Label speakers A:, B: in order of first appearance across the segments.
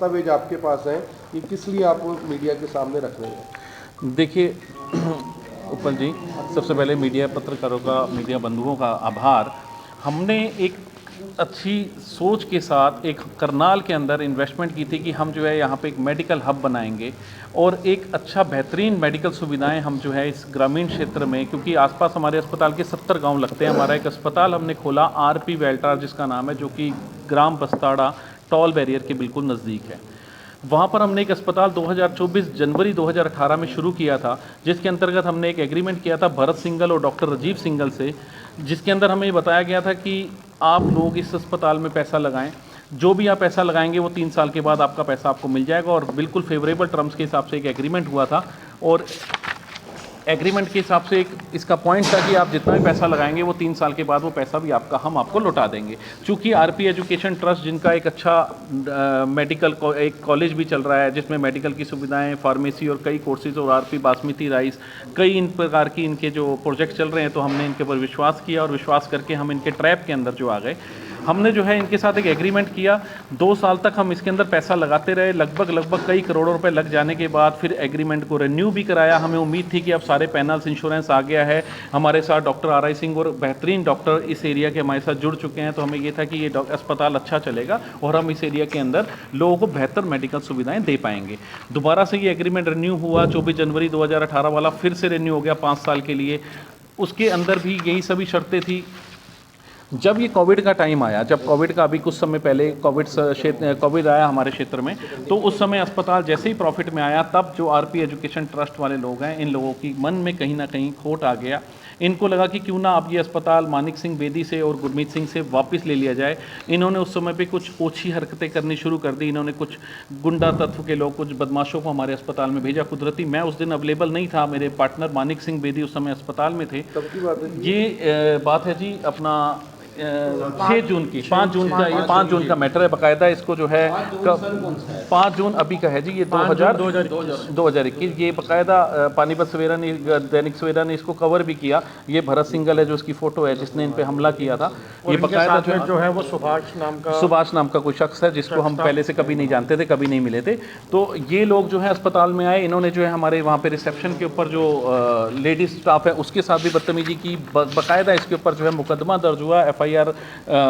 A: दस्तावेज आपके पास हैं, ये किस लिए आप मीडिया के सामने रख रहे हैं?
B: देखिए उपल जी, सबसे पहले मीडिया पत्रकारों का, मीडिया बंधुओं का आभार। हमने एक अच्छी सोच के साथ एक करनाल के अंदर इन्वेस्टमेंट की थी कि हम जो है यहाँ पे एक मेडिकल हब बनाएंगे और एक अच्छा बेहतरीन मेडिकल सुविधाएं हम जो है इस ग्रामीण क्षेत्र में, क्योंकि आसपास हमारे अस्पताल के 70 गांव लगते हैं। हमारा एक अस्पताल हमने खोला आरपी वेल्टार जिसका नाम है, जो कि ग्राम बस्ताड़ा टोल बैरियर के बिल्कुल नज़दीक है। वहाँ पर हमने एक अस्पताल 2024 जनवरी 2018 में शुरू किया था, जिसके अंतर्गत हमने एक एग्रीमेंट किया था भरत सिंघल और डॉक्टर राजीव सिंघल से, जिसके अंदर हमें बताया गया था कि आप लोग इस अस्पताल में पैसा लगाएं, जो भी आप पैसा लगाएंगे वो 3 साल के बाद आपका पैसा आपको मिल जाएगा। और बिल्कुल फेवरेबल टर्म्स के हिसाब से एक एग्रीमेंट हुआ था। और एग्रीमेंट के हिसाब से एक इसका पॉइंट था कि आप जितना भी पैसा लगाएंगे वो 3 साल के बाद वो पैसा भी हम आपको लौटा देंगे। चूँकि आरपी एजुकेशन ट्रस्ट, जिनका एक अच्छा मेडिकल एक कॉलेज भी चल रहा है जिसमें मेडिकल की सुविधाएं, फार्मेसी और कई कोर्सेज, और आरपी बासमती राइस, कई इन प्रकार की इनके जो प्रोजेक्ट चल रहे हैं, तो हमने इनके ऊपर विश्वास किया और विश्वास करके हम इनके ट्रैप के अंदर जो आ गए। हमने जो है इनके साथ एक एग्रीमेंट किया। 2 साल तक हम इसके अंदर पैसा लगाते रहे, लगभग कई करोड़ों रुपए लग जाने के बाद फिर एग्रीमेंट को रिन्यू भी कराया। हमें उम्मीद थी कि अब सारे पैनल्स, इंश्योरेंस आ गया है। हमारे साथ डॉक्टर आर आई सिंह और बेहतरीन डॉक्टर इस एरिया के हमारे साथ जुड़ चुके हैं, तो हमें ये था कि ये अस्पताल अच्छा चलेगा और हम इस एरिया के अंदर लोगों को बेहतर मेडिकल सुविधाएं दे पाएंगे। दोबारा से ये एग्रीमेंट रिन्यू हुआ 24 जनवरी 2018 वाला, फिर से रिन्यू हो गया 5 साल के लिए। उसके अंदर भी यही सभी शर्तें थी। जब ये कोविड का टाइम आया, जब कोविड का अभी कुछ समय पहले कोविड आया हमारे क्षेत्र में, तो उस समय अस्पताल जैसे ही प्रॉफिट में आया, तब जो आरपी एजुकेशन ट्रस्ट वाले लोग हैं, इन लोगों की मन में कहीं ना कहीं खोट आ गया। इनको लगा कि क्यों ना अब ये अस्पताल मानिक सिंह बेदी से और गुरमीत सिंह से वापस ले लिया जाए। इन्होंने उस समय पे कुछ ओछी हरकतें करनी शुरू कर दी। इन्होंने कुछ गुंडा तत्व के लोग, कुछ बदमाशों को हमारे अस्पताल में भेजा। कुदरती मैं उस दिन अवेलेबल नहीं था, मेरे पार्टनर मानिक सिंह बेदी उस समय अस्पताल में थे।
A: तब की बात है
B: ये बात है जी अपना 6 जून की, 5 जून का, ये 5 जून का मैटर है बकायदा। इसको जो है 5 जून अभी का है जी, ये 2021। ये बकायदा पानीपत सवेरा ने, दैनिक सवेरा ने इसको कवर भी किया। ये भरत सिंघल है जो इसकी फोटो है, जिसने इन पे हमला किया था। ये बकायदा जो है वो सुभाष नाम का कोई शख्स है, जिसको हम पहले से कभी नहीं जानते थे, कभी नहीं मिले थे। तो ये लोग जो है अस्पताल में आए, इन्होंने जो है हमारे वहाँ पे रिसेप्शन के ऊपर जो लेडीज स्टाफ है उसके साथ भी बदतमीजी की। बकायदा इसके ऊपर जो है मुकदमा दर्ज हुआ, FIR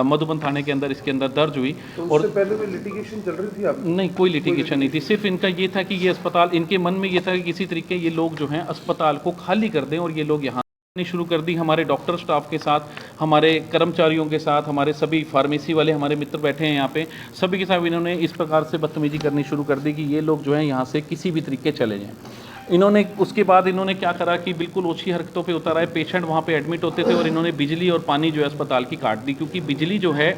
B: मधुबन थाने के अंदर इसके अंदर दर्ज हुई।
A: तो
B: और
A: उससे पहले भी लिटिगेशन चल रही थी आपकी?
B: नहीं, कोई लिटिगेशन नहीं थी। सिर्फ इनका ये था कि ये अस्पताल, इनके मन में ये था कि किसी तरीके ये लोग जो हैं अस्पताल को खाली कर दें, और ये लोग यहाँ शुरू कर दी। हमारे डॉक्टर स्टाफ के साथ, हमारे कर्मचारियों के साथ, हमारे सभी फार्मेसी वाले हमारे मित्र बैठे हैं यहाँ पे, सभी के साथ इन्होंने इस प्रकार से बदतमीजी करनी शुरू कर दी कि ये लोग जो है यहाँ से किसी भी तरीके चले जाएँ। इन्होंने उसके बाद इन्होंने क्या करा कि बिल्कुल ओछी हरकतों पे उतर आए। पेशेंट वहाँ पे एडमिट होते थे और इन्होंने बिजली और पानी जो है अस्पताल की काट दी, क्योंकि बिजली जो है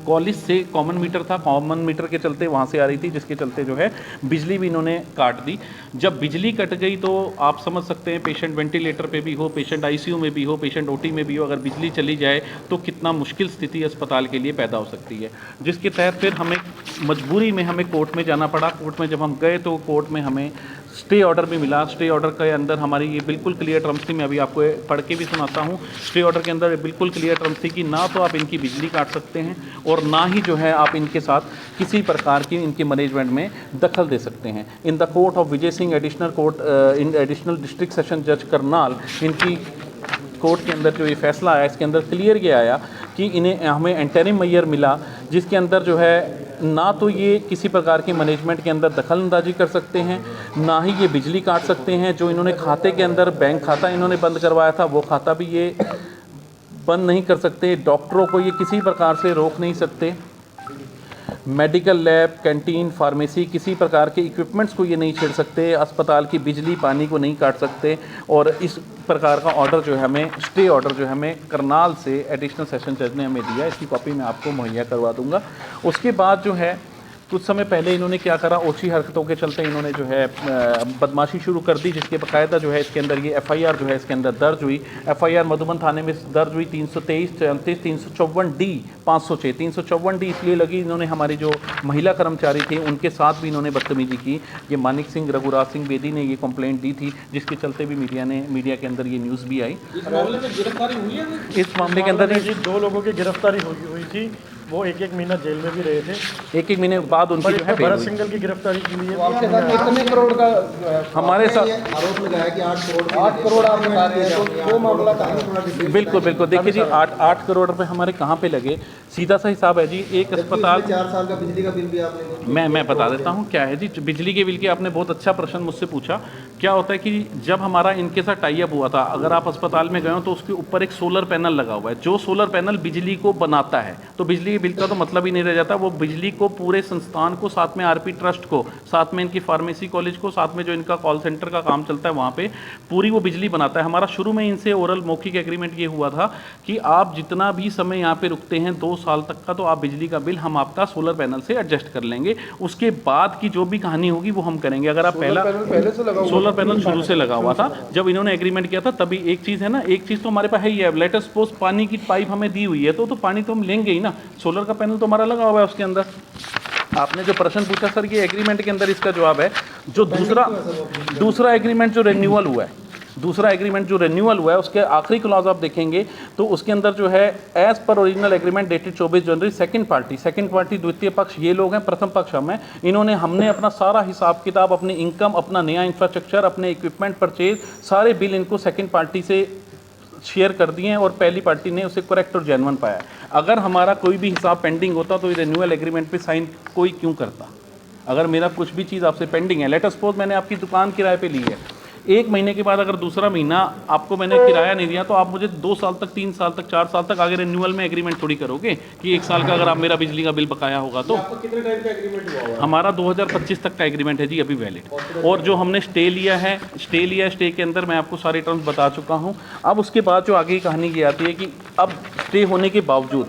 B: कॉलेज से कॉमन मीटर था, कॉमन मीटर के चलते वहाँ से आ रही थी, जिसके चलते जो है बिजली भी इन्होंने काट दी। जब बिजली कट गई तो आप समझ सकते हैं, पेशेंट वेंटिलेटर पे भी हो, पेशेंट ICU में भी हो, पेशेंट OT में भी हो, अगर बिजली चली जाए तो कितना मुश्किल स्थिति अस्पताल के लिए पैदा हो सकती है। जिसके तहत फिर हमें मजबूरी में हमें कोर्ट में जाना पड़ा। कोर्ट में जब हम गए तो कोर्ट में हमें स्टे ऑर्डर भी मिला। स्टे ऑर्डर के अंदर हमारी ये बिल्कुल क्लियर टर्म्स थी, मैं अभी आपको पढ़ के भी सुनाता हूँ। स्टे ऑर्डर के अंदर बिल्कुल क्लियर टर्म्स थी कि ना तो आप इनकी बिजली काट सकते हैं और ना ही जो है आप इनके साथ किसी प्रकार की इनकी मैनेजमेंट में दखल दे सकते हैं। In the court of Vijay Singh additional court in additional district session जज करनाल, इनकी कोर्ट के अंदर जो ये फैसला आया, इसके अंदर क्लियर ये आया कि इन्हें हमें एंटरिम मेयर मिला, जिसके अंदर जो है ना तो ये किसी प्रकार की मैनेजमेंट के अंदर दखल अंदाजी कर सकते हैं, ना ही ये बिजली काट सकते हैं। जो इन्होंने खाते के अंदर बैंक खाता इन्होंने बंद करवाया था, वो खाता भी ये बंद नहीं कर सकते। डॉक्टरों को ये किसी प्रकार से रोक नहीं सकते। मेडिकल लैब, कैंटीन, फार्मेसी, किसी प्रकार के इक्विपमेंट्स को ये नहीं छेड़ सकते। अस्पताल की बिजली पानी को नहीं काट सकते। और इस प्रकार का ऑर्डर जो है हमें, स्टे ऑर्डर जो है हमें करनाल से एडिशनल सेशन जज ने हमें दिया। इसकी कॉपी मैं आपको मुहैया करवा दूंगा। उसके बाद जो है कुछ समय पहले इन्होंने क्या करा, ओछी हरकतों के चलते इन्होंने जो है बदमाशी शुरू कर दी, जिसके बाकायदा जो है इसके अंदर ये FIR जो है इसके अंदर दर्ज हुई। FIR मधुबन थाने में दर्ज हुई 323, 34, 354D, 506, 354D इसलिए लगी, इन्होंने हमारी जो महिला कर्मचारी थे उनके साथ भी इन्होंने बदतमीजी की। ये मानिक सिंह, रघुराज सिंह बेदी ने ये कंप्लेंट दी थी, जिसके चलते भी मीडिया के अंदर ये न्यूज़ भी आई।
C: इस मामले में गिरफ्तारी हुई है?
B: इस मामले के अंदर
C: 2 लोगों की गिरफ्तारी हुई थी, वो एक एक महीना जेल में भी रहे थे।
B: एक महीने बाद उनकी जो है बेल
C: भरत
B: हुई।
C: सिंघल की गिरफ्तारी के लिए
A: आपके साथ कितने करोड़ का
B: हमारे साथ
D: आरोप लगाया कि
A: 8 करोड़ आप बता रहे हैं, तो वो मामला कहाँ है?
B: बिल्कुल बिल्कुल, देखिए जी 8 करोड़ रुपए हमारे कहाँ पे लगे, सीधा सा हिसाब है जी। एक अस्पताल,
D: 4 साल का बिजली का बिल भी आपने
B: मैं बता देता हूँ क्या है जी। बिजली के बिल की आपने बहुत अच्छा प्रश्न मुझसे पूछा। क्या होता है कि जब हमारा इनके साथ टाई अप हुआ था, अगर आप अस्पताल में गए हो तो उसके ऊपर एक सोलर पैनल लगा हुआ है, जो सोलर पैनल बिजली को बनाता है। तो बिजली के बिल का तो मतलब ही नहीं रह जाता, वो बिजली को पूरे संस्थान को, साथ में आरपी ट्रस्ट को, साथ में इनकी फार्मेसी कॉलेज को, साथ में जो इनका कॉल सेंटर का काम चलता है वहाँ पे पूरी वो बिजली बनाता है। हमारा शुरू में इनसे ओरल मौखिक एग्रीमेंट ये हुआ था कि आप जितना भी समय यहाँ पे रुकते हैं 2 साल तक का, तो आप बिजली का बिल हम आपका सोलर पैनल से एडजस्ट कर लेंगे। उसके बाद की जो भी कहानी होगी वो हम करेंगे। अगर आप
A: सोलर पैनल पहले से लगा हुआ
B: सोलर पैनल शुरू से लगा हुआ था, जब इन्होंने एग्रीमेंट किया था तभी। एक चीज़ है ना, एक चीज़ तो हमारे पास है ही है, लेट अस सपोज पानी की पाइप हमें दी हुई है तो पानी तो हम लेंगे ही ना। सोलर का पैनल तो हमारा लगा हुआ है उसके अंदर। आपने जो प्रश्न पूछा सर, ये एग्रीमेंट के अंदर इसका जवाब है। जो दूसरा एग्रीमेंट जो रिन्यूअल हुआ है, दूसरा एग्रीमेंट जो रिन्यूअल हुआ है, उसके आखिरी क्लॉज आप देखेंगे तो उसके अंदर जो है as per original agreement dated 24 January, second party द्वितीय पक्ष ये लोग हैं, प्रथम पक्ष हम हैं। हमने अपना सारा हिसाब किताब, अपनी इनकम, अपना नया इंफ्रास्ट्रक्चर, अपने इक्विपमेंट परचेज, सारे बिल इनको सेकंड पार्टी से शेयर कर दिए हैं और पहली पार्टी ने उसे करेक्ट और जेन्युइन पाया। अगर हमारा कोई भी हिसाब पेंडिंग होता तो ये रिन्यूअल एग्रीमेंट पे साइन कोई क्यों करता? अगर मेरा कुछ भी चीज़ आपसे पेंडिंग है, लेट अस सपोज मैंने आपकी दुकान किराए पे ली है, 1 महीने के बाद अगर दूसरा महीना आपको मैंने किराया नहीं दिया तो आप मुझे 2 साल तक, 3 साल तक, 4 साल तक आगे रिन्यूअल में एग्रीमेंट थोड़ी करोगे कि 1 साल का अगर आप मेरा बिजली का बिल बकाया होगा तो।
A: कितने टाइम का एग्रीमेंट हुआ हुआ है?
B: हमारा 2025 तक का एग्रीमेंट है जी अभी वैलिड। और जो हमने स्टे लिया है, स्टे के अंदर मैं आपको सारे टर्म्स बता चुका हूँ। अब उसके बाद जो आगे की कहानी ये आती है कि अब स्टे होने के बावजूद,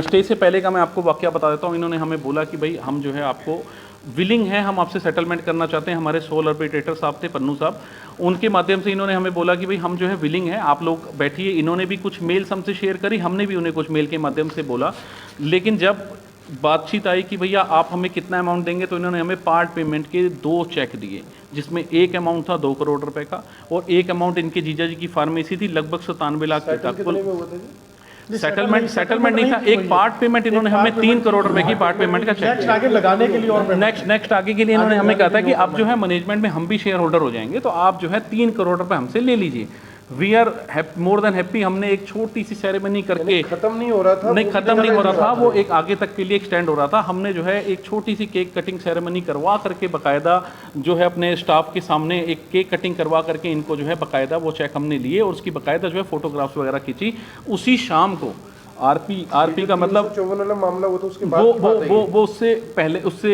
B: स्टे से पहले का मैं आपको वाकया बता देता हूँ। इन्होंने हमें बोला कि भाई हम जो है आपको विलिंग है, हम आपसे सेटलमेंट करना चाहते हैं। हमारे सोल आर्बिट्रेटर साहब थे, पन्नू साहब, उनके माध्यम से इन्होंने हमें बोला कि भाई हम जो है विलिंग है, आप लोग बैठिए। इन्होंने भी कुछ मेल्स हमसे शेयर करी, हमने भी उन्हें कुछ मेल के माध्यम से बोला। लेकिन जब बातचीत आई कि भैया आप हमें कितना अमाउंट देंगे, तो इन्होंने हमें पार्ट पेमेंट के 2 चेक दिए, जिसमें एक अमाउंट था 2 करोड़ रुपए का और एक अमाउंट इनके जीजा जी की फार्मेसी थी, लगभग 97 लाख के था कुल। सेटलमेंट नहीं था, एक पार्ट पेमेंट इन्होंने हमें 3 करोड़ रुपए की पार्ट पेमेंट का चेक
C: नेक्स्ट आगे लगाने के लिए और
B: नेक्स्ट आगे के लिए इन्होंने हमें कहा था कि अब जो है मैनेजमेंट में हम भी शेयर होल्डर हो जाएंगे, तो आप जो है 3 करोड़ रुपए हमसे ले लीजिए। We are more than happy. हमने एक छोटी सी सेरेमनी करके,
A: खत्म नहीं हो रहा था,
B: नहीं खत्म नहीं हो रहा था, वो एक आगे तक के लिए एक्सटेंड हो रहा था। हमने जो है एक छोटी सी केक कटिंग सेरेमनी करवा करके बाकायदा जो है अपने स्टाफ के सामने एक केक कटिंग करवा करके इनको जो है बाकायदा वो चेक हमने लिए और उसकी बाकायदा जो है फोटोग्राफ्स वगैरह खींची। उसी शाम को आरपी का मतलब
A: 54 वाला मामला वो तो उसके बाद
C: वो
B: उससे पहले, उससे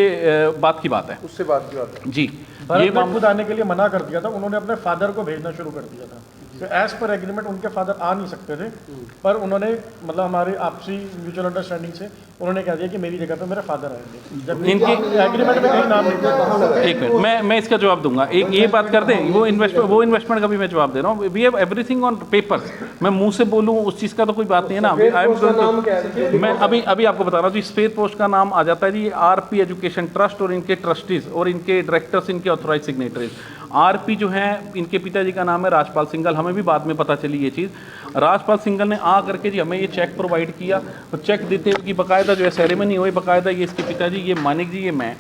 B: बाद की बात है,
A: उससे बात की बात है
B: जी।
C: ये खुद आने के लिए मना कर दिया था, उन्होंने अपने फादर को भेजना शुरू कर दिया था। तो एज पर एग्रीमेंट उनके फादर आ नहीं सकते थे, पर उन्होंने मतलब हमारी आपसी म्यूचुअल अंडरस्टैंडिंग से उन्होंने कह दिया कि मेरी जगह पे मेरे फादर आएंगे, जब
B: इनके
C: एग्रीमेंट में कहीं नाम नहीं था।
B: एक मिनट, मैं इसका जवाब दूंगा। एक ये बात कर दें, वो इन्वेस्टमेंट का भी मैं जवाब दे रहा हूँ। We have everything on papers. मैं मुंह से बोलूँ उस चीज़ का तो कोई बात नहीं है ना। मैं अभी आपको बता रहा हूँ जी, स्पेस पोस्ट का नाम आ जाता है जी आरपी एजुकेशन ट्रस्ट और इनके ट्रस्टीज और इनके डायरेक्टर्स, इनके ऑथोराइज सिग्नेटरीज। आरपी जो है इनके पिताजी का नाम है राजपाल सिंघल, हमें भी बाद में पता चली ये चीज़। राजपाल सिंघल ने आ करके जी हमें ये चेक प्रोवाइड किया, तो चेक देते हुए कि बाकायदा जो है सेरेमनी हुई, बाकायदा ये इसके पिताजी, ये मानिक जी, ये मैं।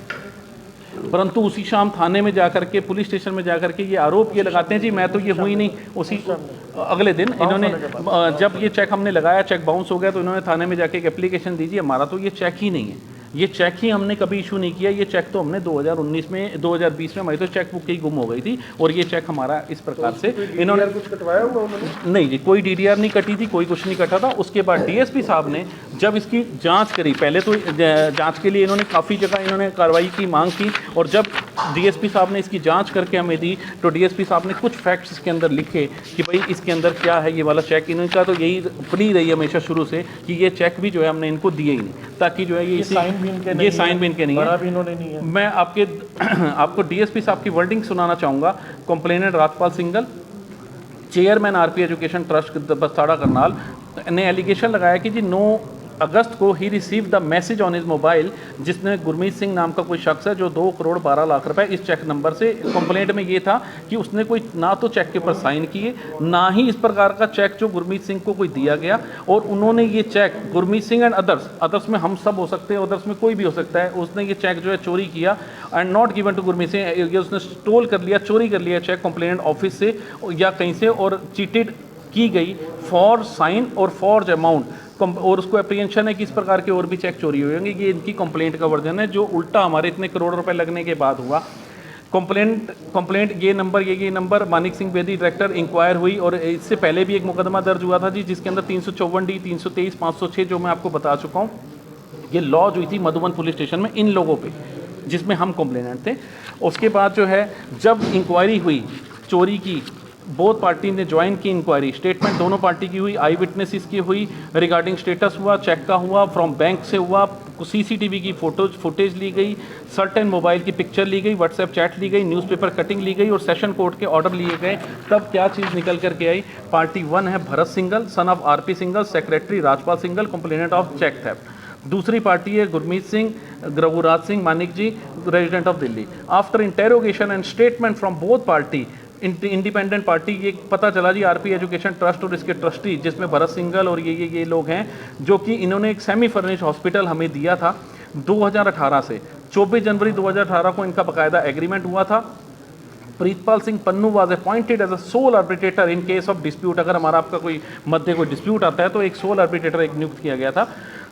B: परंतु उसी शाम थाने में जाकर के, पुलिस स्टेशन में जाकर के ये आरोप ये लगाते हैं जी मैं तो ये हुई नहीं। उसी अगले दिन इन्होंने, जब ये चेक हमने लगाया, चेक बाउंस हो गया, तो इन्होंने थाने में जाके एक एप्लीकेशन दीजिए, हमारा तो ये चेक ही नहीं है, ये चेक ही हमने कभी इशू नहीं किया, ये चेक तो हमने 2020 में हमारी तो चेक बुक ही गुम हो गई थी और ये चेक हमारा इस प्रकार से इन्होंने
A: कुछ कटवाया हुआ उन्होंने?
B: नहीं जी, कोई डीडीआर नहीं कटी थी, कोई कुछ नहीं कटा था। उसके बाद डीएसपी साहब ने जब इसकी जांच करी, पहले तो जांच के लिए इन्होंने काफ़ी जगह इन्होंने कार्रवाई की मांग की, और जब डीएसपी साहब ने इसकी जांच करके हमें दी तो डीएसपी साहब ने कुछ फैक्ट्स इसके अंदर लिखे कि भाई इसके अंदर क्या है ये वाला चेक। इनका तो यही प्ली रही हमेशा शुरू से कि ये चेक भी जो है हमने इनको दिए ही नहीं, ताकि जो है ये
C: साइन भी इनके नहीं है।
B: मैं आपको डीएसपी साहब की वर्डिंग सुनाना चाहूँगा। Complainant Rajpal Singhal, chairman RP education trust Bastara Karnal, ने एलिगेशन लगाया कि जी नो अगस्त को ही receive the message on his mobile, जिसने गुरमीत सिंह नाम का कोई शख्स है जो 2 करोड़ 12 लाख रुपए इस चेक नंबर से, कंप्लेंट में ये था कि उसने कोई ना तो चेक के ऊपर साइन किए, ना ही इस प्रकार का चेक जो गुरमीत सिंह को कोई दिया गया, और उन्होंने ये cheque Gurmeet Singh and others में हम सब हो सकते हैं, अदर्स में कोई भी हो सकता है, उसने ये चेक जो है चोरी किया and not given to Gurmeet Singh, ये उसने स्टोल कर लिया, चोरी कर लिया चेक कंप्लेंट ऑफिस से या कहीं से, और चीटेड की गई फॉर साइन और फॉर अमाउंट, और उसको अप्रीहेंशन है कि इस प्रकार के और भी चेक चोरी हुए होंगे। ये इनकी कंप्लेंट का वर्जन है जो उल्टा हमारे इतने करोड़ रुपए लगने के बाद हुआ। कंप्लेंट ये number Manik Singh Bedi director enquire हुई, और इससे पहले भी एक मुकदमा दर्ज हुआ था जी, जिसके अंदर 354D 323 506 जो मैं आपको बता चुका हूँ, ये लॉज हुई थी मधुबन पुलिस स्टेशन में इन लोगों पे, जिसमें हम कंप्लेनेंट थे। उसके बाद जो है जब इंक्वायरी हुई चोरी की, बोथ पार्टी ने ज्वाइन की इंक्वायरी, स्टेटमेंट दोनों पार्टी की हुई, आई विटनेसेस की हुई, रिगार्डिंग स्टेटस हुआ, चेक का हुआ, फ्रॉम बैंक से हुआ, सीसीटीवी की फुटेज ली गई, सर्टेन मोबाइल की पिक्चर ली गई, व्हाट्सएप चैट ली गई, न्यूज़पेपर कटिंग ली गई और सेशन कोर्ट के ऑर्डर लिए गए। तब क्या चीज़ निकल करके आई? पार्टी 1 है Bharat Singhal son of RP Singhal, secretary Rajpal Singhal, complainant of cheque theft. दूसरी पार्टी है Gurmeet Singh Raghuraj Singh Manik ji, resident of Delhi. After interrogation and statement from both party, independent party, ये पता चला जी आरपी एजुकेशन ट्रस्ट और इसके ट्रस्टी, जिसमें भरत सिंघल और ये लोग हैं, जो कि इन्होंने एक सेमी फर्निश हॉस्पिटल हमें दिया था 2018 से। 24 जनवरी 2018 को इनका बाकायदा एग्रीमेंट हुआ था। Pritpal Singh Pannu was appointed as a sole arbitrator in case of dispute. अगर हमारा आपका कोई मध्य कोई डिस्प्यूट आता है तो एक सोल आर्बिट्रेटर एक नियुक्त किया गया था।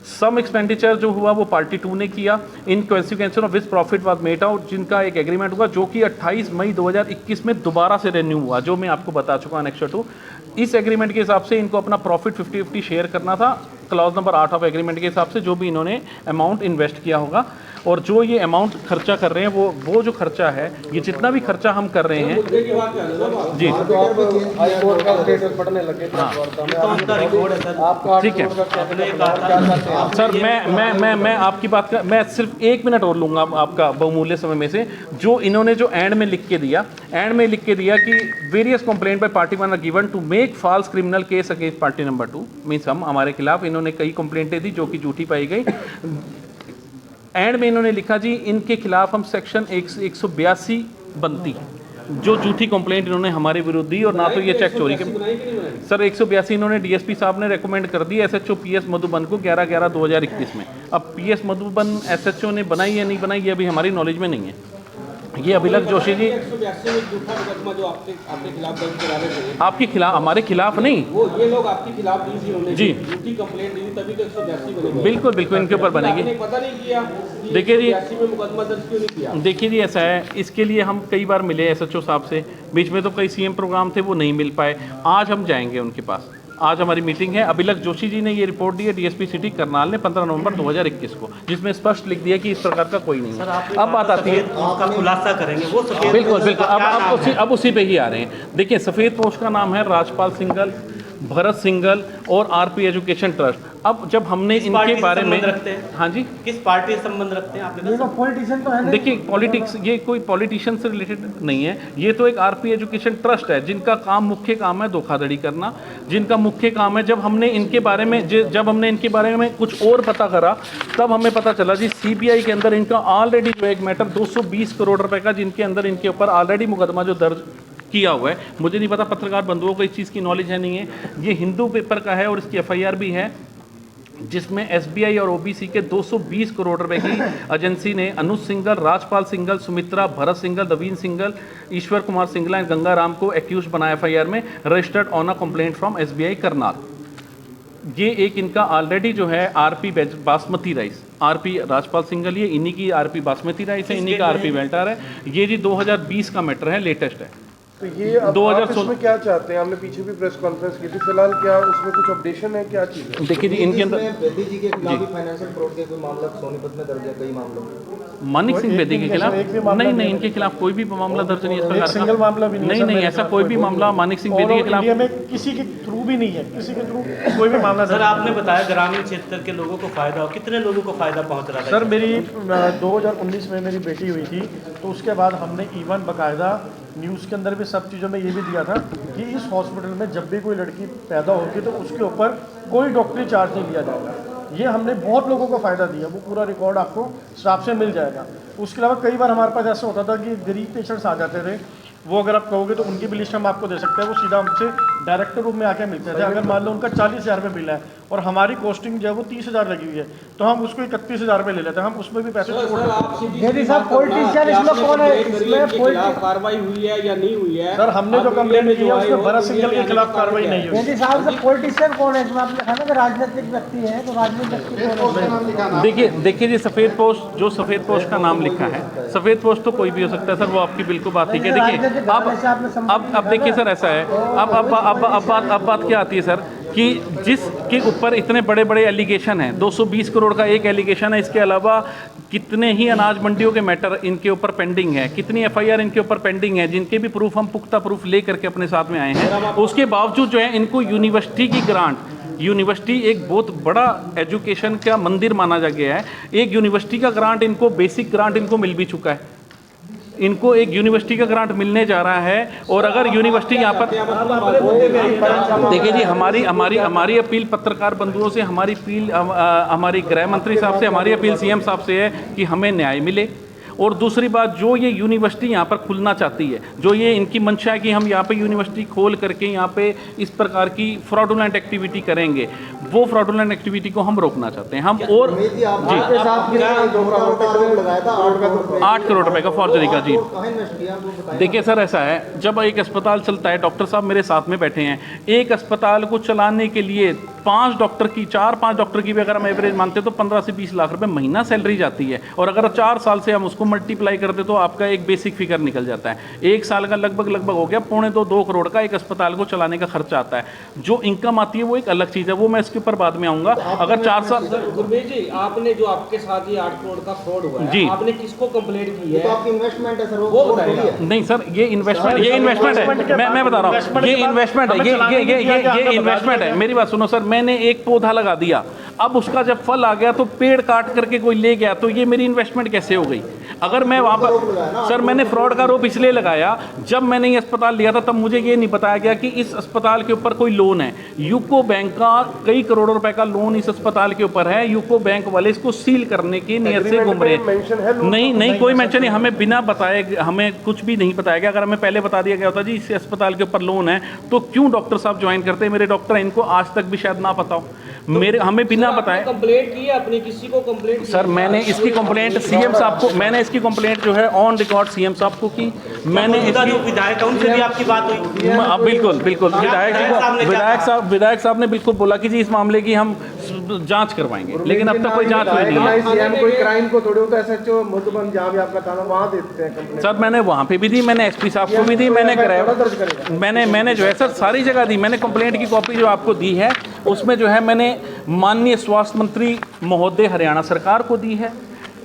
B: सम एक्सपेंडिचर जो हुआ वो पार्टी 2 ने किया, in consequence of which profit was made out, जिनका एक एग्रीमेंट हुआ जो कि 28 मई 2021 में दोबारा से रेन्यू हुआ, जो मैं आपको बता चुका हूँ एनेक्सर 2। इस एग्रीमेंट के हिसाब से इनको अपना प्रॉफिट 50-50 शेयर करना था, क्लॉज नंबर 8 ऑफ एग्रीमेंट के हिसाब से, जो भी इन्होंने अमाउंट इन्वेस्ट किया होगा। और जो ये अमाउंट खर्चा कर रहे हैं वो जो खर्चा है, ये जितना भी खर्चा हम कर रहे हैं जी,
A: तो आप हाई कोर्ट का स्टेटस पढ़ने लगे थे, आपका
B: ठीक है सर। मैं आपकी बात का मैं सिर्फ 1 मिनट और लूँगा आपका बहुमूल्य समय में से। जो इन्होंने जो एंड में लिख के दिया कि various complaint by party 1 are given to make false criminal case against party number 2, means हम हमारे खिलाफ इन्होंने कई कंप्लेंटें दी जो कि झूठी पाई गई। एंड में इन्होंने लिखा जी इनके खिलाफ हम सेक्शन 182 बनती, जो झूठी कंप्लेंट इन्होंने हमारे विरुद्ध दी, और ना तो ये चेक चोरी के सर 182 इन्होंने डीएसपी साहब ने रेकमेंड कर दी एसएचओ पीएस मधुबन को 11/11/2021 में। अब पीएस मधुबन एसएचओ ने बनाई या नहीं बनाई ये अभी हमारी नॉलेज में नहीं है। ये अभिलक जोशी जी आपके खिलाफ हमारे खिलाफ नहीं,
E: वो ये लोग आपके खिलाफ दी थी उन्होंने
B: जी,
E: झूठी कंप्लेंट दी थी, तभी तो 182 बनेगी।
B: बिल्कुल इनके ऊपर बनेगी।
E: पता नहीं किया,
B: देखिए जी,
E: 182 में मुकदमा दर्ज क्यों नहीं किया?
B: देखिए जी, ऐसा है, इसके लिए हम कई बार मिले एसएचओ साहब से, बीच में तो कई सीएम प्रोग्राम थे वो नहीं मिल पाए। आज हम जाएंगे उनके पास, आज हमारी मीटिंग है। अभिलक जोशी जी ने ये रिपोर्ट दी है डीएसपी सिटी करनाल ने 15 नवंबर 2021 को, जिसमें स्पष्ट लिख दिया कि इस प्रकार का कोई नहीं है। अब बात आती है,
F: उसका खुलासा करेंगे वो सफेद
B: बिल्कुल अब उसी पे ही आ रहे हैं। देखिए सफ़ेद पोस्ट का नाम है राजपाल सिंघल, भरत सिंघल और आरपी एजुकेशन ट्रस्ट। अब जब हमने इनके बारे में
F: रखते हैं,
B: हाँ जी,
F: किस पार्टी से संबंध रखते हैं आपने?
C: पॉलिटिशियन तो है नहीं।
B: देखिए पॉलिटिक्स, ये कोई पॉलिटिशियन से रिलेटेड नहीं है, ये तो एक आरपी एजुकेशन ट्रस्ट है जिनका मुख्य काम है धोखाधड़ी करना, जिनका मुख्य काम है। जब हमने इनके बारे में कुछ और पता करा, तब हमें पता चला जी सीबीआई के अंदर इनका ऑलरेडी जो एक मैटर 220 करोड़ रुपए का, जिनके अंदर इनके ऊपर ऑलरेडी मुकदमा जो दर्ज किया हुआ है। मुझे नहीं पता पत्रकार बंधुओं को इस चीज़ की नॉलेज है नहीं है। ये हिंदू पेपर का है और इसकी एफआईआर भी है, जिसमें एसबीआई और ओबीसी के 220 करोड़ रुपए की एजेंसी ने अनुज सिंघल, राजपाल सिंघल, सुमित्रा, भरत सिंघल, रवीन सिंघल, ईश्वर कुमार सिंघला एंड गंगाराम को एक्यूज बनाया एफआईआर में, registered on a complaint from SBI Karnal. ये एक इनका ऑलरेडी जो है RP basmati rice, RP Rajpal Singhal, ये इन्हीं की आरपी बासमती राइस है, इन्हीं का आरपी वेल्टार है। ये जी 2020 का मैटर है, लेटेस्ट है।
A: तो ये अब आप इसमें क्या चाहते हैं? हमने पीछे भी प्रेस कॉन्फ्रेंस की थी, फिलहाल क्या उसमें कुछ अपडेशन है, क्या चीज़ है?
B: देखिए जी, इनके अंदर
D: बेदी जी के खिलाफ भी फाइनेंशियल फ्रॉड के कोई मामला सोनीपत में दर्ज है, कई मामलों में।
B: मानिक सिंह बेदी के खिलाफ नहीं, इनके खिलाफ कोई भी मामला दर्ज नहीं है इस प्रकार का।
C: सिंगल मामला भी
B: नहीं, ऐसा कोई भी मामला मानिक सिंह बेदी के खिलाफ
C: इंडिया में किसी के थ्रू भी नहीं है, किसी के थ्रू कोई भी मामला।
F: सर आपने बताया ग्रामीण क्षेत्र के लोगों को फायदा हो, कितने लोगों को फायदा पहुंच रहा था?
C: सर मेरी 2019 में मेरी बेटी हुई थी, तो उसके बाद हमने इवन बाकायदा न्यूज़ के अंदर भी सब चीज़ों में ये भी दिया था कि इस हॉस्पिटल में जब भी कोई लड़की पैदा होगी तो उसके ऊपर कोई डॉक्टरी चार्ज नहीं लिया जाएगा। ये हमने बहुत लोगों को फ़ायदा दिया, वो पूरा रिकॉर्ड आपको स्टाफ से मिल जाएगा। उसके अलावा कई बार हमारे पास ऐसा होता था कि गरीब पेशेंट्स आ जाते थे, वो अगर आप कहोगे तो उनकी भी लिस्ट हम आपको दे सकते हैं। वो सीधा हमसे डायरेक्टर रूम में आके मिलते थे। अगर मान लो उनका 40,000 रुपये बिल है और हमारी कॉस्टिंग जो है वो 30,000 लगी हुई है, तो हम उसको 31,000 रुपये ले लेते हैं, हम उसमें भी पैसे
E: कार्रवाई हुई है या नहीं हुई है?
C: सर हमने जो कंप्लेंट की है उसमें भरत सिंघल के खिलाफ कार्रवाई नहीं हुई।
G: साहब से पॉलिटिशियन कौन है? इसमें आपने लिखा ना कि राजनीतिक व्यक्ति है, तो राजनीतिक व्यक्ति कौन है?
B: देखिए जी, सफ़ेद पोस्ट, जो सफ़ेद पोस्ट का नाम लिखा है, सफ़ेद पोस्ट तो कोई भी हो सकता है सर, वो आपकी बिल्कुल बात ठीक है। देखिए अब देखिए सर, ऐसा है, अब बात क्या आती है सर कि जिसके ऊपर इतने बड़े बड़े एलिगेशन हैं, 220 करोड़ का एक एलिगेशन है, इसके अलावा कितने ही अनाज मंडियों के मैटर इनके ऊपर पेंडिंग है, कितनी एफआईआर इनके ऊपर पेंडिंग है, जिनके भी प्रूफ हम पुख्ता प्रूफ ले करके अपने साथ में आए हैं। उसके बावजूद जो है इनको यूनिवर्सिटी की ग्रांट, यूनिवर्सिटी एक बहुत बड़ा एजुकेशन का मंदिर माना जा गया है, एक यूनिवर्सिटी का ग्रांट इनको, बेसिक ग्रांट इनको मिल भी चुका है, इनको एक यूनिवर्सिटी का ग्रांट मिलने जा रहा है। और अगर यूनिवर्सिटी यहाँ पर देखिए जी, हमारी अपील पत्रकार बंधुओं से, हमारी अपील हमारी गृह मंत्री साहब से, हमारी अपील सीएम साहब से है कि हमें न्याय मिले। और दूसरी बात, जो ये यूनिवर्सिटी यहाँ पर खुलना चाहती है, जो ये इनकी मंशा है कि हम यहाँ पे यूनिवर्सिटी खोल करके यहाँ पे इस प्रकार की फ्रॉडुलेंट एक्टिविटी करेंगे, वो फ्रॉडुलेंट एक्टिविटी को हम रोकना चाहते हैं। हम और जी 8 करोड़ रुपए का फॉर्जरी का जी। देखिए सर, ऐसा है, जब एक अस्पताल चलता है, डॉक्टर साहब मेरे साथ में बैठे हैं, एक अस्पताल को चलाने के लिए 4-5 डॉक्टर की भी अगर हम एवरेज मानते हैं तो 15 से 20 लाख रुपए महीना सैलरी जाती है। और अगर 4 साल से हम उसको मल्टीप्लाई करते तो आपका एक बेसिक फिगर निकल जाता है, एक साल का लगभग हो गया 2.25 करोड़ का एक अस्पताल को चलाने का खर्चा आता है। जो इनकम आती है वो एक अलग चीज़ है, वो मैं इसके ऊपर बाद में आऊँगा। अगर 4 साल
E: गुरमीत जी, आपने जो आपके साथ ही 8 करोड़ का फ्रॉड हुआ है,
B: जी,
E: आपने किसको कंप्लेंट की है?
D: आपकी इन्वेस्टमेंट है सर,
E: वो बताइए।
B: नहीं सर, ये इन्वेस्टमेंट है, मैं बता रहा हूँ, ये इन्वेस्टमेंट है, ये इन्वेस्टमेंट है। मेरी बात सुनो सर, मैंने एक पौधा लगा दिया, अब उसका जब फल आ गया तो पेड़ काट करके कोई ले गया, तो ये मेरी इन्वेस्टमेंट कैसे हो गई? अगर मैं वहाँ पर सर, मैंने फ्रॉड का आरोप इसलिए लगाया, जब मैंने ये अस्पताल लिया था तब मुझे ये नहीं बताया गया कि इस अस्पताल के ऊपर कोई लोन है। यूको बैंक का कई करोड़ों रुपए का लोन इस अस्पताल के ऊपर है, यूको बैंक वाले इसको सील करने की नियत से घूम रहे हैं। नहीं, कोई मेंशन नहीं, हमें बिना बताए, हमें कुछ भी नहीं बताया गया। अगर हमें पहले बता दिया गया होता जी इस अस्पताल के ऊपर लोन है, तो क्यों डॉक्टर साहब ज्वाइन करते हैं? मेरे डॉक्टर हैं, इनको आज तक भी शायद ना पता हो, हमें बिना बताए।
E: कंप्लेंट की है अपनी, किसी को कंप्लेंट?
B: सर मैंने इसकी कंप्लेंट सीएम साहब को, मैंने इसकी कंप्लेंट जो है ऑन रिकॉर्ड सीएम साहब को की। मैंने
F: जो विधायक है उनसे भी आपकी बात हुई?
B: बिल्कुल विधायक साहब ने बिल्कुल बोला कि जी इस मामले की हम जांच करवाएंगे, लेकिन अब तक कोई जांच हुई नहीं है।
A: सीएम कोई क्राइम को थोड़े होता है, एसएचओ मधुबन जहां भी आपका थाना वहां देते हैं कंप्लेंट।
B: सर मैंने वहाँ पे भी दी, मैंने एसपी साहब को भी दी, मैंने जो है सर सारी जगह दी। मैंने कंप्लेंट की कॉपी जो आपको दी है उसमें जो है मैंने माननीय स्वास्थ्य मंत्री महोदय हरियाणा सरकार को दी है।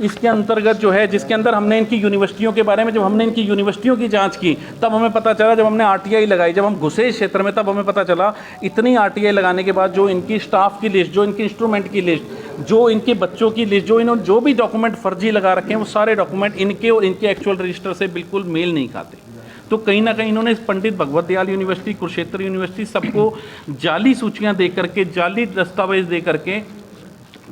B: इसके अंतर्गत जो है, जिसके अंदर हमने इनकी यूनिवर्सिटियों के बारे में, जब हमने इनकी यूनिवर्सिटियों की जांच की तब हमें पता चला, जब हमने आरटीआई लगाई, जब हम घुसे इस क्षेत्र में तब हमें पता चला, इतनी आरटीआई लगाने के बाद जो इनकी स्टाफ की लिस्ट, जो इनके इंस्ट्रूमेंट की लिस्ट, जो इनके बच्चों की लिस्ट, जो इन्होंने जो भी डॉक्यूमेंट फर्जी लगा रखे हैं, वो सारे डॉक्यूमेंट इनके और इनके एक्चुअल रजिस्टर से बिल्कुल मेल नहीं खाते। तो कहीं ना कहीं इन्होंने पंडित भगवत दयाल यूनिवर्सिटी, कुरुक्षेत्र यूनिवर्सिटी, सबको जाली सूचियाँ दे करके, जाली दस्तावेज दे करके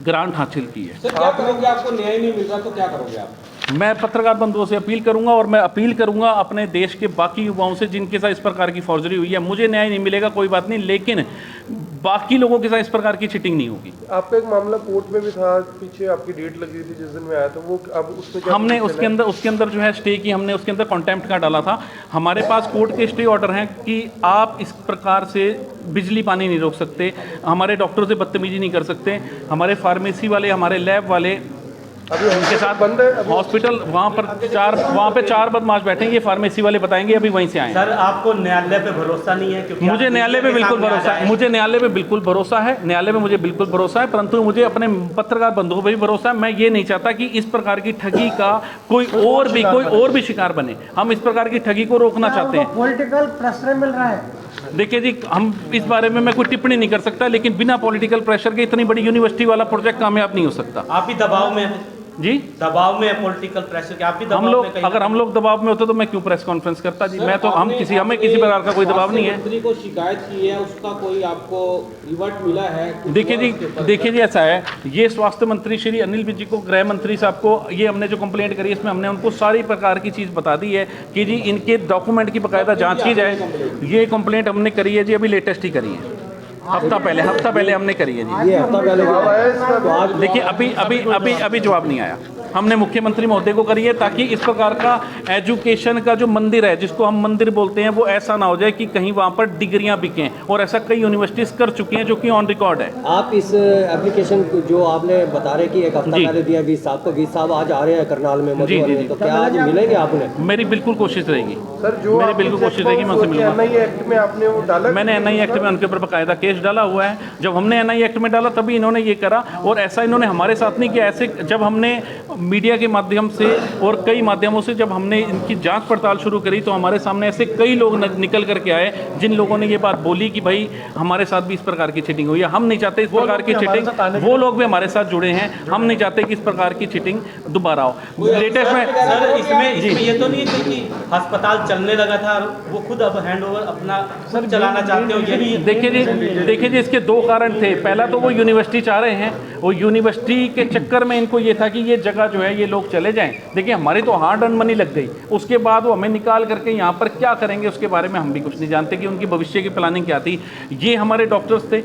B: ग्रांट हासिल की है।
E: सर क्या करोगे? आपको न्याय नहीं मिल रहा तो क्या करोगे आप?
B: मैं पत्रकार बंधुओं से अपील करूंगा, और मैं अपील करूंगा अपने देश के बाकी युवाओं से जिनके साथ इस प्रकार की फॉर्जरी हुई है। मुझे न्याय नहीं मिलेगा कोई बात नहीं, लेकिन बाकी लोगों के साथ इस प्रकार की चीटिंग नहीं होगी।
A: आपका एक मामला कोर्ट में भी था, पीछे आपकी डेट लगी थी जिस दिन में आया था, वो अब उसमें क्या
B: हमने उसके अंदर जो है स्टे की, हमने उसके अंदर कॉन्टेम्प्ट का डाला था। हमारे पास कोर्ट के स्टे ऑर्डर हैं कि आप इस प्रकार से बिजली पानी नहीं रोक सकते, हमारे डॉक्टर से बदतमीजी नहीं कर सकते, हमारे फार्मेसी वाले, हमारे लैब वाले,
A: अभी
B: उनके साथ
A: बंद है
B: हॉस्पिटल, वहाँ पे चार बदमाश बैठेंगे, ये फार्मेसी वाले बताएंगे, अभी वहीं से आए।
F: सर आपको न्यायालय पे भरोसा नहीं है? क्योंकि
B: मुझे न्यायालय पे बिल्कुल भरोसा है, मुझे न्यायालय पे बिल्कुल भरोसा है, न्यायालय में मुझे बिल्कुल भरोसा है, परंतु मुझे अपने पत्रकार बंधुओं पर भी भरोसा है। मैं ये नहीं चाहता कि इस प्रकार की ठगी का कोई और भी शिकार बने। हम इस प्रकार की ठगी को रोकना चाहते हैं।
G: पॉलिटिकल प्रेशर मिल रहा है।
B: देखिए जी, हम इस बारे में मैं कोई टिप्पणी नहीं कर सकता, लेकिन बिना पॉलिटिकल प्रेशर के इतनी बड़ी यूनिवर्सिटी वाला प्रोजेक्ट कामयाब नहीं हो सकता।
F: आप ही दबाव में
B: जी
F: दबाव में पॉलिटिकल प्रेशर के आप भी
B: हम
F: दबाव
B: लोग
F: में कहीं
B: अगर हम लोग दबाव में होते तो मैं क्यों प्रेस कॉन्फ्रेंस करता जी। मैं तो हमें किसी प्रकार का कोई दबाव नहीं है।
E: मंत्री को शिकायत की है, उसका कोई आपको रिवर्ट मिला है?
B: देखिए जी ऐसा है, ये स्वास्थ्य मंत्री श्री अनिल विज जी को, गृह मंत्री साहब को ये हमने जो कंप्लेंट करी इसमें हमने उनको सारी प्रकार की चीज़ बता दी है कि जी इनके डॉक्यूमेंट की बाकायदा जांच की जाए। ये कंप्लेंट हमने करी है जी, अभी लेटेस्ट ही करी है, हफ्ता पहले हमने करी है जी।
D: ये हफ्ता पहले
B: देखिए अभी जवाब नहीं आया। हमने मुख्यमंत्री महोदय को करी है ताकि इस प्रकार का एजुकेशन का जो मंदिर है, जिसको हम मंदिर बोलते हैं, वो ऐसा ना हो जाए कि कहीं वहाँ पर डिग्रियां बिकें, और ऐसा कई यूनिवर्सिटीज कर चुकी हैं जो कि ऑन रिकॉर्ड है।
D: आप इस एप्लीकेशन जो आपने बता रहे कि एक हफ्ता पहले दिया 20 साहब को, 20 साहब आज आ रहे हैं करनाल में मधुबन में, तो क्या आज मिलेंगे आपने?
B: मेरी बिल्कुल कोशिश रहेगी
A: सर, जो
B: मेरी बिल्कुल कोशिश रहेगी, मैं उनसे मिलूंगा।
A: एनआई एक्ट में आपने वो डाला,
B: मैंने एनआई एक्ट में उनके ऊपर बाकायदा केस डाला हुआ है। जब हमने एनआई एक्ट में डाला तभी इन्होंने ये करा, और ऐसा इन्होंने हमारे साथ नहीं किया। ऐसे जब हमने मीडिया के माध्यम से और कई माध्यमों से जब हमने इनकी जांच पड़ताल शुरू करी तो हमारे सामने ऐसे कई लोग निकल करके आए जिन लोगों ने ये बात बोली कि भाई हमारे साथ भी इस प्रकार की चीटिंग हुई है, हम नहीं चाहते इस प्रकार की चीटिंग। वो लोग भी हमारे साथ जुड़े हैं, हम नहीं चाहते कि इस प्रकार की चीटिंग दोबारा हो। लेटेस्ट में
F: सर इसमें ये तो नहीं है कि अस्पताल चलने लगा था, वो खुद अब हैंड ओवर अपना खुद चलाना चाहते हो, यही?
B: देखिए जी इसके दो कारण थे। पहला तो वो यूनिवर्सिटी चाह रहे हैं, वो यूनिवर्सिटी के चक्कर में इनको ये था कि ये जगह जो है ये लोग चले जाएं। देखिए हमारी तो हार्ड अर्न मनी लग गई, उसके बाद वो हमें निकाल करके यहाँ पर क्या करेंगे उसके बारे में हम भी कुछ नहीं जानते कि उनकी भविष्य की प्लानिंग क्या थी। ये हमारे डॉक्टर्स थे,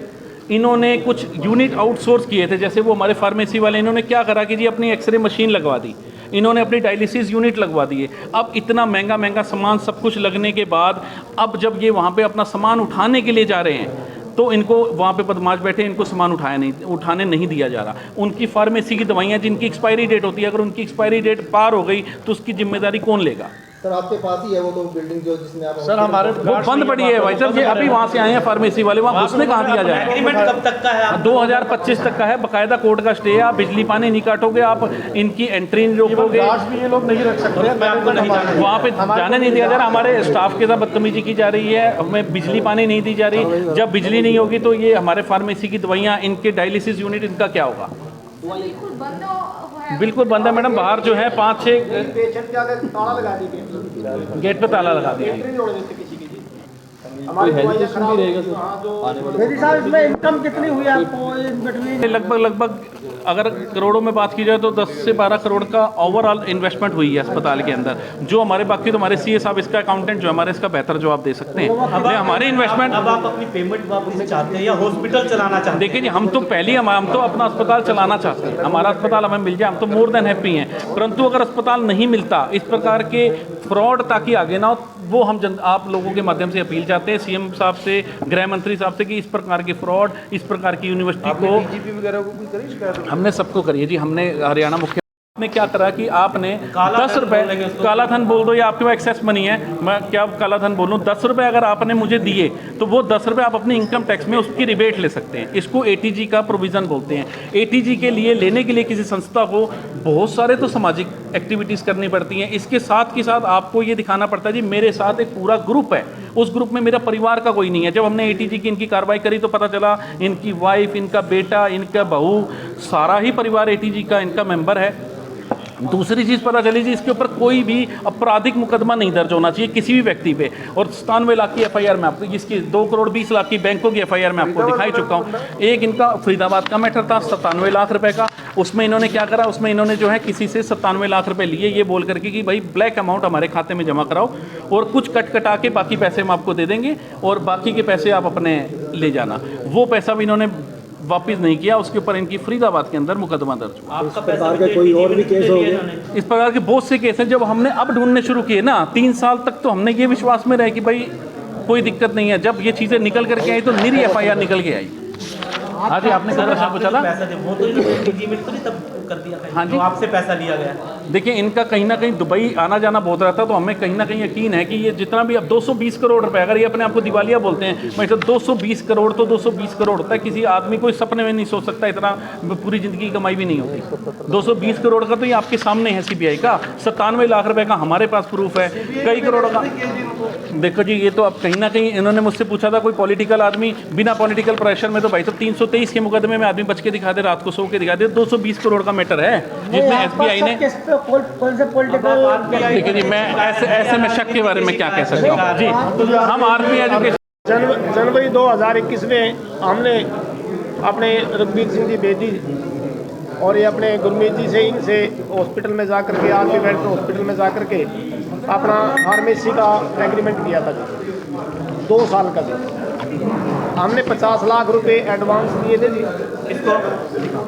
B: इन्होंने कुछ यूनिट आउटसोर्स किए थे, जैसे वो हमारे फार्मेसी वाले, इन्होंने क्या करा कि जी अपनी एक्सरे मशीन लगवा दी, इन्होंने अपनी डायलिसिस यूनिट लगवा दिए। अब इतना महंगा सामान सब कुछ लगने के बाद अब जब ये वहाँ पे अपना सामान उठाने के लिए जा रहे हैं तो इनको वहाँ पे बदमाश बैठे, इनको सामान उठाने नहीं दिया जा रहा। उनकी फार्मेसी की दवाइयाँ जिनकी एक्सपायरी डेट होती है, अगर उनकी एक्सपायरी डेट पार हो गई तो उसकी जिम्मेदारी कौन लेगा?
D: सर आपके पास ही है वो तो बिल्डिंग जो जिसमें आप
C: सर हमारे
B: वो बंद पड़ी है भाई साहब, ये अभी वहाँ से आए हैं फार्मेसी वाले, वहाँ घुसने कहाँ दिया जाए?
F: एग्रीमेंट कब तक का है?
B: 2025 तक का है, बाकायदा कोर्ट का स्टे है। आप बिजली पानी नहीं काटोगे, आप इनकी एंट्री नहीं रोकोगे,
C: भी ये लोग नहीं रख सकते,
B: वहाँ पे जाने नहीं दिया जा रहा। हमारे स्टाफ के साथ बदतमीजी की जा रही है, हमें बिजली पानी नहीं दी जा रही। जब बिजली नहीं होगी तो ये हमारे फार्मेसी की दवाइयाँ, इनके डायलिसिस यूनिट, इनका क्या होगा? बिल्कुल बंद है मैडम। बाहर जो है 5-6 गेट पे ताला लगा दिया।
G: मेरी साहब इसमें इनकम कितनी हुई आपको इन बिटवीन?
B: लगभग अगर करोड़ों में बात की जाए तो 10 से 12 करोड़ का ओवरऑल इन्वेस्टमेंट हुई है अस्पताल के अंदर। जो हमारे बाकी तो हमारे सीए साहब, इसका अकाउंटेंट जो हमारे, इसका बेहतर जवाब दे सकते हैं। हमारे इन्वेस्टमेंट,
F: अब आप अपनी पेमेंट वापस चाहते हैं या हॉस्पिटल चलाना चाहते हैं?
B: देखिए जी हम तो पहले हम तो अपना अस्पताल चलाना चाहते हैं, हमारा अस्पताल हमें मिल जाए हम तो मोर देन हैप्पी हैं। परंतु अगर अस्पताल नहीं मिलता, इस प्रकार के फ्रॉड ताकि आगे ना हो, वो हम आप लोगों के माध्यम से अपील चाहते हैं सीएम साहब से, गृह मंत्री साहब से कि इस प्रकार के फ्रॉड, इस प्रकार की यूनिवर्सिटी को,
A: डीजीपी वगैरह को भी करी शिकायत?
B: हमने सबको करी है जी। हमने हरियाणा मुख्य ने क्या करा कि आपने 10 रुपए, काला धन बोल दो या आपके पास एक्सेस मनी है, मैं क्या काला धन बोलूँ, 10 रुपए अगर आपने मुझे दिए तो वो 10 रुपए आप अपने इनकम टैक्स में उसकी रिबेट ले सकते हैं। इसको एटीजी का प्रोविज़न बोलते हैं। एटीजी के लिए लेने के लिए किसी संस्था को बहुत सारे तो सामाजिक एक्टिविटीज़ करनी पड़ती हैं, इसके साथ के साथ आपको ये दिखाना पड़ता है जी मेरे साथ एक पूरा ग्रुप है, उस ग्रुप में मेरा परिवार का कोई नहीं है। जब हमने एटीजी की इनकी कार्रवाई करी तो पता चला इनकी वाइफ, इनका बेटा, इनका बहू, सारा ही परिवार एटीजी का इनका मेंबर है। दूसरी चीज़ पता चली जी इसके ऊपर कोई भी आपराधिक मुकदमा नहीं दर्ज होना चाहिए किसी भी व्यक्ति पे। और 97 लाख की एफआईआर में आपको, जिसकी 2 करोड़ 20 लाख की बैंकों की एफआईआर में आपको दिखाई चुका हूँ। एक इनका फरीदाबाद का मैटर था 97 लाख रुपए का, उसमें इन्होंने क्या करा, उसमें इन्होंने जो है किसी से 97 लाख रुपए लिए, ये बोल करके कि भाई ब्लैक अमाउंट हमारे खाते में जमा कराओ और कुछ कटा के बाकी पैसे हम आपको दे देंगे और बाकी के पैसे आप अपने ले जाना। वो पैसा भी इन्होंने वापिस नहीं किया, उसके ऊपर इनकी फरीदाबाद के अंदर मुकदमा दर्ज हुआ।
F: आपका पैसा भी कोई और भी केस हो गया?
B: इस प्रकार के बहुत से केस हैं। जब हमने अब ढूंढने शुरू किए ना, 3 साल तक तो हमने ये विश्वास में रहे कि भाई कोई दिक्कत नहीं है। जब ये चीज़ें निकल करके आई तो निरी एफआईआर निकल के आई। हाँ जी, आपने प्रश्न पूछा था।
F: पैसा वो तो एग्रीमेंट तो नहीं तब कर दिया था,
B: हाँ जी,
F: तो आपसे पैसा लिया गया।
B: देखिए इनका कहीं ना कहीं दुबई आना जाना बहुत रहता, तो हमें कहीं ना कहीं यकीन है कि ये जितना भी अब 220 करोड़ रुपए, अगर ये अपने आप को दिवालिया बोलते हैं, मैं तो 220 करोड़ तो 220 करोड़ होता है। किसी आदमी कोई सपने में नहीं सोच सकता, इतना पूरी ज़िंदगी की कमाई भी नहीं होती। 220 करोड़ का तो ये आपके सामने है सीबीआई का, 97 लाख रुपए का हमारे पास प्रूफ है, कई करोड़ का। देखो जी, ये तो अब कहीं ना कहीं इन्होंने मुझसे पूछा था कोई पॉलिटिकल आदमी बिना पॉलिटिकल प्रेशर में, तो भाई तो 323 के मुकदमे में आदमी बच के दिखा दे, रात को सो के दिखा दे। 220 करोड़ का मैटर है जिसमें एसबीआई ने
G: कौन से पॉलिटिकल
B: देखिए जी, मैं ऐसे में शक के बारे में क्या कह सकता हूँ जी। हम आरपी एजुकेशन
C: जनवरी 2021 में हमने अपने रघुवीर सिंह जी बेदी और ये अपने गुरमीत जी से इनसे हॉस्पिटल में जा करके आरपी वेल्टर हॉस्पिटल में जा करके अपना फार्मेसी का एग्रीमेंट किया था जी, 2 साल का जी। हमने 50 लाख रुपए एडवांस दिए थे जी इसको।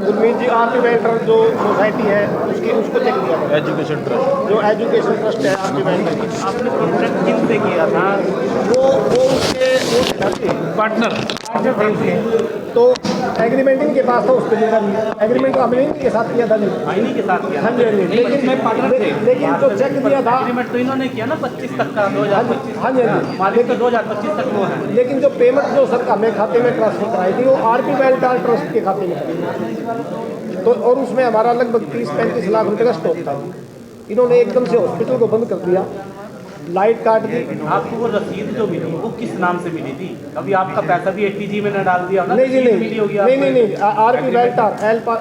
C: गुरमीत जी आरपी वेल्टर जो सोसाइटी है उसको चेक दिया था, एजुकेशन ट्रस्ट जो एजुकेशन ट्रस्ट है आरपी वेल्टर की। आपने कॉन्ट्रैक्ट किनसे किया था? वो उसके
B: पार्टनर
C: तो एग्रीमेंट इनके पास था, उसको देगा नहीं। एग्रीमेंट हमने इनके साथ किया था जी,
F: इन्हीं के साथ किया।
C: हाँ जी, हाँ जी। लेकिन जो चेक दिया था
F: एग्रीमेंट तो इन्होंने किया ना 25 तक का 2025।
C: हाँ जी, हाँ जी।
F: मालिक तो 2025 तक वो है।
C: लेकिन जो पेमेंट जो सर हमें खाते में ट्रांसफर कराई थी वो आरपी वेल्टर ट्रस्ट के खाते में कराई तो, और उसमें हमारा लगभग 30-35 लाख रुपए का स्टॉक था। इन्होंने एकदम से हॉस्पिटल को बंद कर दिया, लाइट काट दी।
F: आपको वो रसीद जो मिली वो किस नाम से मिली थी? अभी आपका पैसा भी एटीजी में न डाल दिया ना?
C: नहीं जी,
F: रसीद मिली होगी आपको?
C: नहीं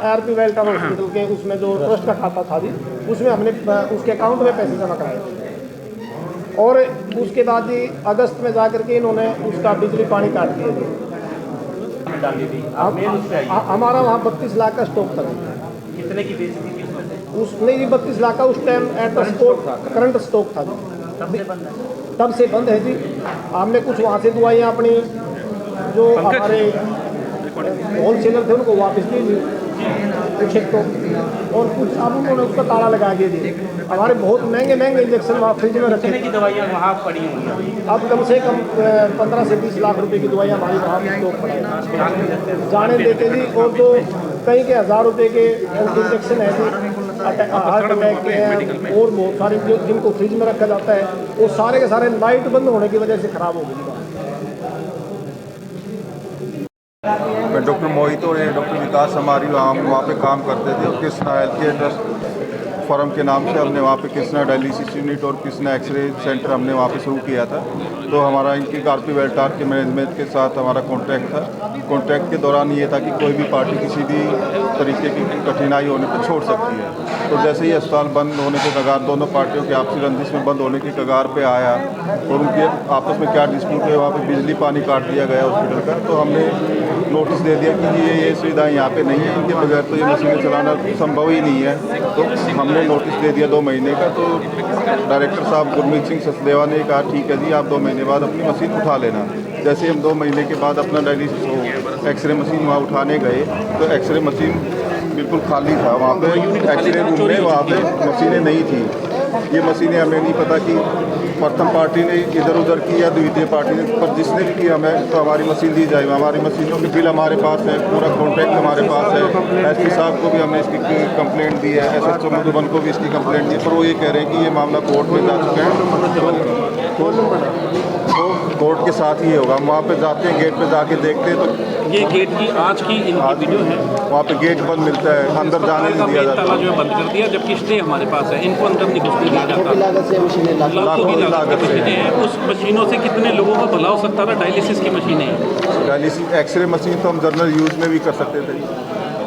C: आरपी वेल्टर हॉस्पिटल के उसमें जो ट्रस्ट का खाता था जी, उसमें हमने उसके अकाउंट में पैसे जमा कराए और उसके बाद जी अगस्त में जा करके इन्होंने उसका बिजली पानी काट दिया जी।
F: डाली थी आप मेल उस पे आई।
C: हमारा वहाँ 32 लाख का स्टॉक था।
F: कितने की बेची थी किस वजह से?
C: उस नहीं जी 32 लाख का उस time at the spot current stock था जी,
F: तब से बंद है।
C: तब से बंद है जी। हमने कुछ वहाँ से दवाइयाँ अपनी जो हमारे होलसेलर थे उनको वापस दे दी कुछ एक तो, और कुछ अब उन्होंने उसका ताला लगा के दिए। हमारे बहुत महंगे इंजेक्शन वहाँ फ्रिज में रखे
F: कितने की दवाइयाँ वहाँ पड़ी होंगी?
C: अब कम से कम 15 से 20 लाख रुपए की दवाइयाँ हमारी वहाँ पे स्टॉक पड़ी हैं। जाने देते जी, और तो कई के 1000 रुपये के इंजेक्शन है जी, हार्ट अटैक के हैं और बहुत सारे जो जिनको फ्रिज में रखा जाता है वो सारे के सारे लाइट बंद होने की वजह से ख़राब हो गई।
H: मैं डॉक्टर मोहित और डॉक्टर विकास हमारी वहाँ पे काम करते थे और Krishna health care trust firm के नाम से हमने वहाँ पे कृष्णा डायलिसिस यूनिट और कृष्णा एक्सरे सेंटर हमने वहाँ पे शुरू किया था। तो हमारा इनके आरपी वेल्टर के मैनेजमेंट के साथ हमारा कॉन्ट्रैक्ट था। कॉन्ट्रैक्ट के दौरान ये था कि कोई भी पार्टी किसी भी तरीके की कठिनाई होने पर छोड़ सकती है। तो जैसे ही अस्पताल बंद होने के कगार, दोनों पार्टियों के आपसी रंजिश में बंद होने की कगार पे आया और उनके आपस में क्या डिस्प्यूट है, वहाँ पे बिजली पानी काट दिया गया हॉस्पिटल का। तो हमने नोटिस दे दिया कि ये सुविधाएँ यहाँ पे नहीं है, इनके बगैर तो ये मशीनें चलाना संभव ही नहीं है। तो हमने नोटिस दे दिया 2 महीने का। तो डायरेक्टर साहब गुरमीत सिंह सचदेवा ने कहा ठीक है जी, आप 2 महीने बाद अपनी मशीन उठा लेना। जैसे हम 2 महीने के बाद अपना डायलिसिस एक्सरे मशीन वहाँ उठाने गए तो एक्सरे मशीन बिल्कुल खाली था। वहाँ पे एक्सरे रूम में वहाँ पे मशीनें नहीं थी। ये मशीनें हमें नहीं पता कि प्रथम पार्टी ने इधर उधर की या द्वितीय पार्टी ने, पर जिसने भी की हमें तो हमारी मशीन दी जाए। हमारी मशीनों के बिल हमारे पास है, पूरा कॉन्ट्रैक्ट हमारे पास है। एसपी साहब को भी हमने इसकी कंप्लेंट दी है, SHO मधुबन को भी इसकी कंप्लेंट दी है, पर वो ये कह रहे हैं कि ये मामला कोर्ट में जा चुका है। तो कोर्ट के साथ ही होगा। हम वहाँ पे जाते हैं, गेट पे जाके देखते हैं तो
B: ये गेट की आज की इनकी वीडियो है।
H: वहाँ पे गेट बंद मिलता है, अंदर जाने नहीं दिया जाता।
B: ताला जो है बंद कर दिया, जबकि स्टे हमारे पास है, इनको अंदर नहीं घुसने दिया जाता। लाखों की लागत से मशीनें हैं। उस मशीनों से कितने लोगों का भला हो सकता था? डायलिसिस की मशीनें हैं।
H: डायलिसिस एक्सरे मशीन तो हम जनरल यूज़ में भी कर सकते थे,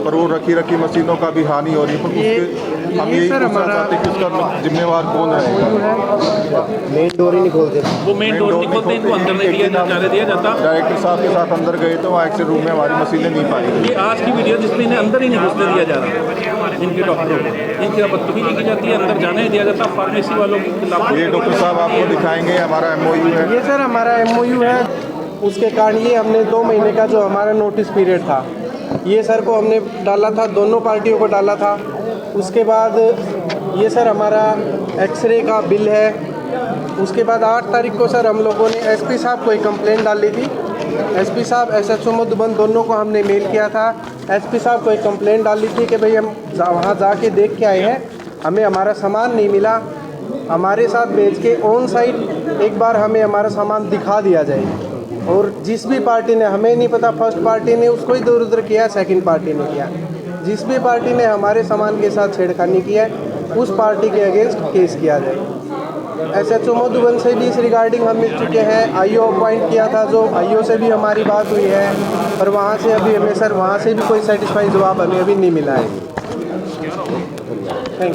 H: पर वो रखी मशीनों का भी हानि हो रही है। पर उसके हम यही पूछना चाहते हैं कि उसका जिम्मेवार कौन रहेगा?
D: मेन डोर ही नहीं खोलते।
B: वो मेन डोर नहीं खोलते, इनको अंदर नहीं दिया जाता।
H: डायरेक्टर साहब के साथ अंदर गए तो वहाँ एक्सरे रूम में हमारी मशीनें नहीं पाई।
B: ये आज की वीडियो जिसमें इन्हें अंदर ही नहीं घुसने दिया जा रहा, इनके डॉक्टरों को इनकी बदतमीजी की जाती है, अंदर जाने नहीं दिया जाता। फार्मेसी वालों के खिलाफ
H: ये डॉक्टर साहब आपको दिखाएंगे, हमारा MOU है।
I: ये सर हमारा MOU है, उसके कारण ये हमने 2 महीने का जो हमारा नोटिस पीरियड था ये सर को हमने डाला था, दोनों पार्टियों को डाला था। उसके बाद ये सर हमारा एक्सरे का बिल है। उसके बाद 8 तारीख को सर हम लोगों ने SP साहब को एक कंप्लेंट डाली थी। SP साहब SHO मधुबन दोनों को हमने मेल किया था। SP साहब को एक कंप्लेंट डाली थी कि भाई हम वहाँ जाके देख के आए हैं, हमें हमारा सामान नहीं मिला, हमारे साथ भेज के ऑन साइट एक बार हमें हमारा सामान दिखा दिया जाए। और जिस भी पार्टी ने, हमें नहीं पता फर्स्ट पार्टी ने उसको इधर उधर किया, सेकंड पार्टी ने किया, जिस भी पार्टी ने हमारे सामान के साथ छेड़खानी किया है उस पार्टी के अगेंस्ट केस किया जाए। SHO मधुबन से भी इस रिगार्डिंग हम मिल चुके हैं। IO अपॉइंट किया था, जो IO से भी हमारी बात हुई है, और वहाँ से अभी हमें सर वहाँ से भी कोई सेटिस्फाई जवाब हमें अभी नहीं मिला है।